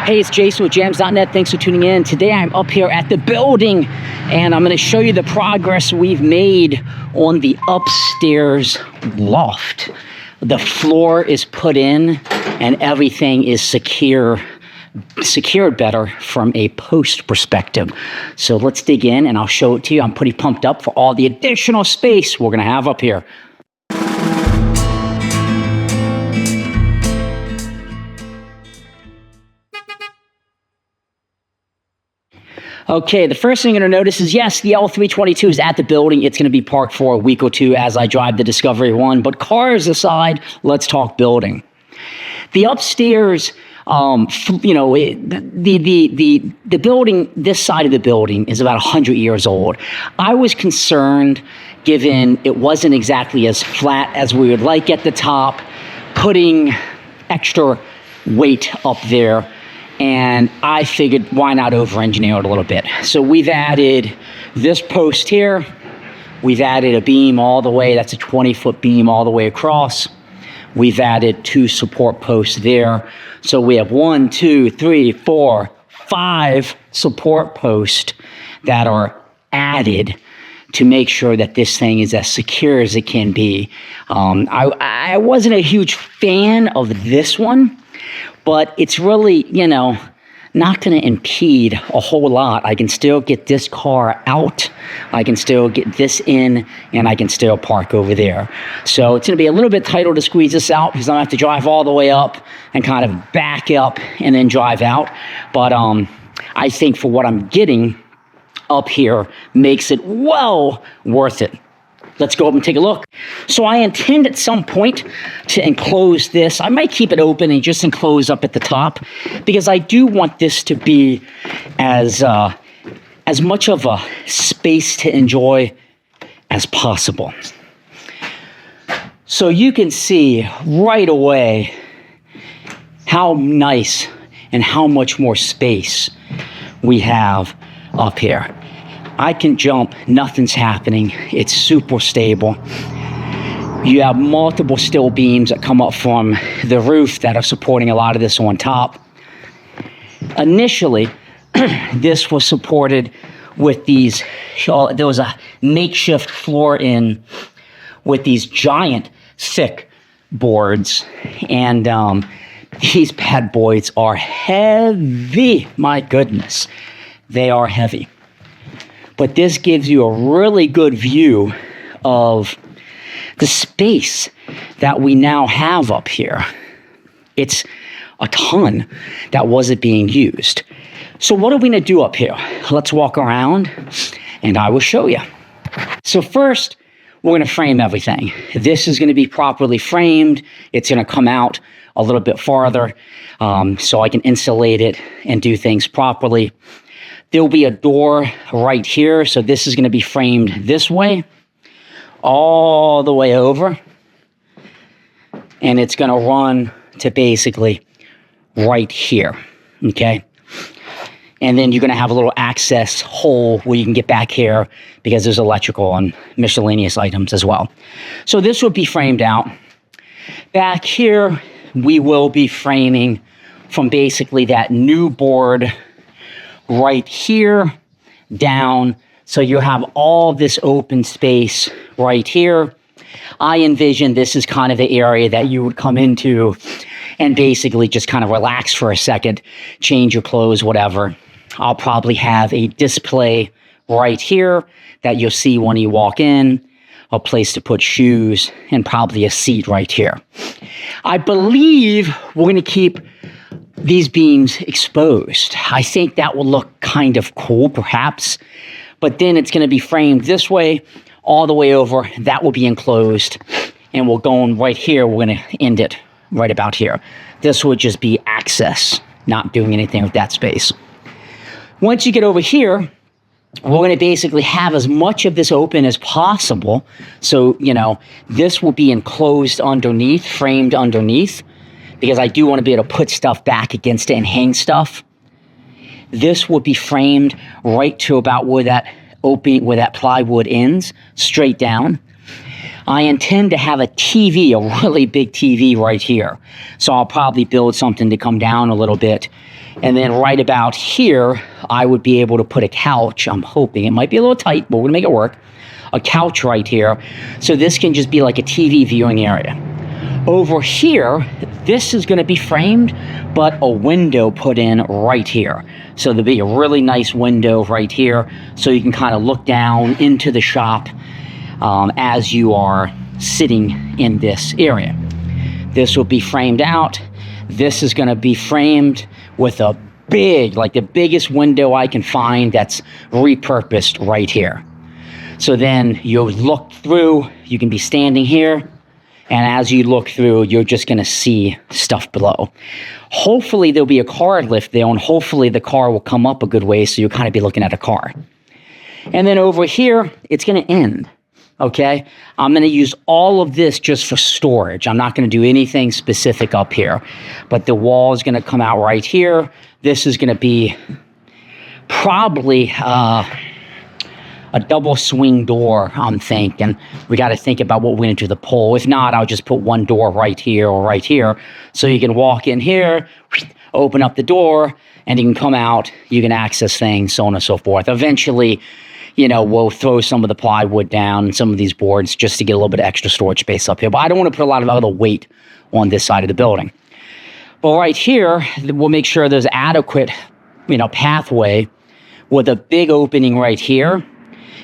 Hey, it's Jason with jamzDOTnet. Thanks for tuning in. Today I'm up here at the building and I'm going to show you the progress we've made on the upstairs loft. The floor is put in and everything is secured better from a post perspective. So let's dig in and I'll show it to you. I'm pretty pumped up for all the additional space we're going to have up here. Okay, the first thing you're going to notice is, yes, the L322 is at the building. It's going to be parked for a week or two as I drive the Discovery One. But cars aside, let's talk building. The upstairs, the building, this side of the building is about 100 years old. I was concerned, given it wasn't exactly as flat as we would like at the top, putting extra weight up there. And I figured, why not over-engineer it a little bit? So we've added this post here. We've added a beam all the way. That's a 20-foot beam all the way across. We've added 2 support posts there. So we have 1, 2, 3, 4, 5 support posts that are added to make sure that this thing is as secure as it can be. I wasn't a huge fan of this one, but it's really, not going to impede a whole lot. I can still get this car out, I can still get this in, and I can still park over there. So it's going to be a little bit tighter to squeeze this out because I'm going to have to drive all the way up and kind of back up and then drive out. But I think for what I'm getting up here makes it well worth it. Let's go up and take a look. So I intend at some point to enclose this. I might keep it open and just enclose up at the top because I do want this to be as much of a space to enjoy as possible. So you can see right away how nice and how much more space we have up here. I can jump, nothing's happening. It's super stable. You have multiple steel beams that come up from the roof that are supporting a lot of this on top. Initially, this was supported with these, there was a makeshift floor in with these giant thick boards. And these bad boys are heavy. My goodness, they are heavy. But this gives you a really good view of the space that we now have up here. It's a ton that wasn't being used. So what are we going to do up here? Let's walk around and I will show you. So first, we're going to frame everything. This is going to be properly framed. It's going to come out a little bit farther so I can insulate it and do things properly. There'll be a door right here, so this is going to be framed this way, all the way over, and it's going to run to basically right here, okay? And then you're going to have a little access hole where you can get back here because there's electrical and miscellaneous items as well. So this will be framed out. Back here, we will be framing from basically that new board right here down, so you have all this open space right here. I envision this is kind of the area that you would come into and basically just kind of relax for a second, change your clothes, whatever. I'll probably have a display right here that you'll see when you walk in, a place to put shoes, and probably a seat right here. I believe we're going to keep these beams exposed. I think that will look kind of cool, perhaps, but then it's going to be framed this way, all the way over. That will be enclosed, and we'll go in right here. We're going to end it right about here. This would just be access, not doing anything with that space. Once you get over here, we're going to basically have as much of this open as possible. So, this will be enclosed underneath, framed underneath, because I do want to be able to put stuff back against it and hang stuff. This will be framed right to about where that plywood ends, straight down. I intend to have a TV, a really big TV right here. So I'll probably build something to come down a little bit. And then right about here, I would be able to put a couch. I'm hoping. It might be a little tight, but we're gonna make it work. A couch right here. So this can just be like a TV viewing area. Over here, this is gonna be framed, but a window put in right here. So there'll be a really nice window right here, so you can kind of look down into the shop as you are sitting in this area. This will be framed out. This is gonna be framed with a big, like the biggest window I can find that's repurposed right here. So then you'll look through, you can be standing here, and as you look through, you're just gonna see stuff below. Hopefully there'll be a car lift there, and hopefully the car will come up a good way, so you'll kind of be looking at a car. And then over here, it's gonna end, okay? I'm gonna use all of this just for storage. I'm not gonna do anything specific up here, but the wall is gonna come out right here. This is gonna be probably, a double swing door, I'm thinking. We got to think about what we're going to do the pole. If not, I'll just put one door right here or right here. So you can walk in here, open up the door, and you can come out. You can access things, so on and so forth. Eventually, you know, we'll throw some of the plywood down and some of these boards just to get a little bit of extra storage space up here. But I don't want to put a lot of other weight on this side of the building. But right here, we'll make sure there's adequate, you know, pathway with a big opening right here.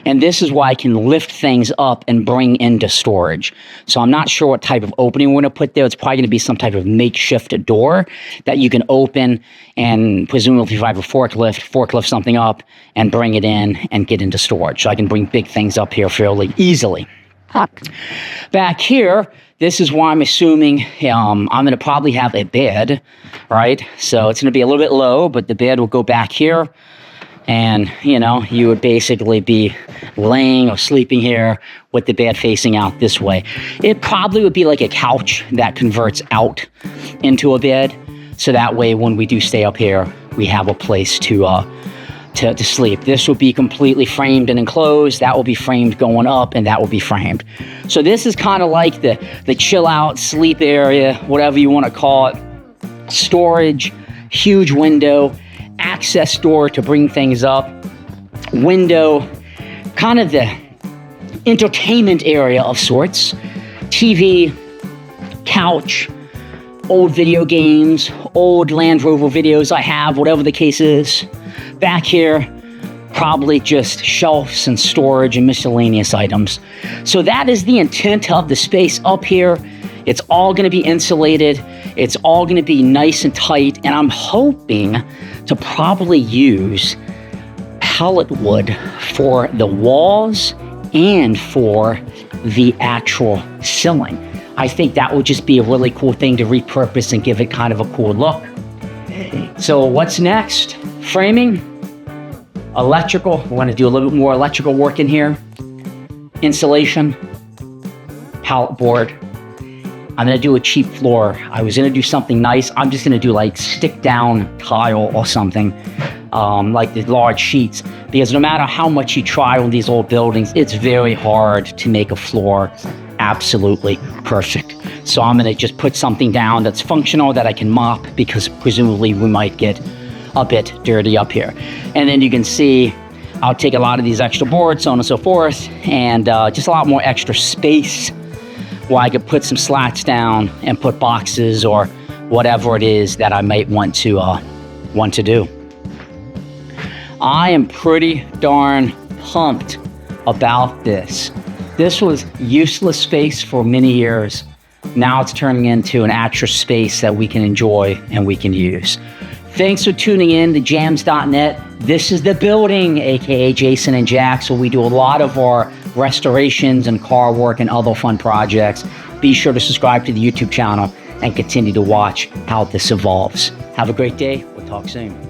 And this is why I can lift things up and bring into storage. So I'm not sure what type of opening we're going to put there. It's probably going to be some type of makeshift door that you can open, and presumably if I have a forklift something up and bring it in and get into storage. So I can bring big things up here fairly easily. Back here, this is why I'm assuming I'm going to probably have a bed, right? So it's going to be a little bit low, but the bed will go back here. And, you know, you would basically be laying or sleeping here with the bed facing out this way. It probably would be like a couch that converts out into a bed. So that way, when we do stay up here, we have a place to sleep. This will be completely framed and enclosed. That will be framed going up, and that will be framed. So this is kind of like the chill out sleep area, whatever you want to call it. Storage, huge window, access door to bring things up, window, kind of the entertainment area of sorts, TV, couch, old video games, old Land Rover videos I have, whatever the case is. Back here, probably just shelves and storage and miscellaneous items. So that is the intent of the space up here. It's all going to be insulated. It's all going to be nice and tight. And I'm hoping to probably use pallet wood for the walls and for the actual ceiling. I think that would just be a really cool thing to repurpose and give it kind of a cool look. So what's next? Framing, electrical. We're going to do a little bit more electrical work in here. Insulation, pallet board. I'm going to do a cheap floor. I was going to do something nice. I'm just going to do like stick down tile or something, like the large sheets, because no matter how much you try on these old buildings, it's very hard to make a floor absolutely perfect. So I'm going to just put something down that's functional that I can mop, because presumably we might get a bit dirty up here. And then you can see I'll take a lot of these extra boards, so on and so forth, and just a lot more extra space where I could put some slats down and put boxes or whatever it is that I might want to do. I am pretty darn pumped about this. This was useless space for many years. Now it's turning into an actual space that we can enjoy and we can use. Thanks for tuning in to jamzDOTnet. This is the building, aka Jason and Jax, where we do a lot of our restorations and car work and other fun projects. Be sure to subscribe to the YouTube channel and continue to watch how this evolves. Have a great day. We'll talk soon.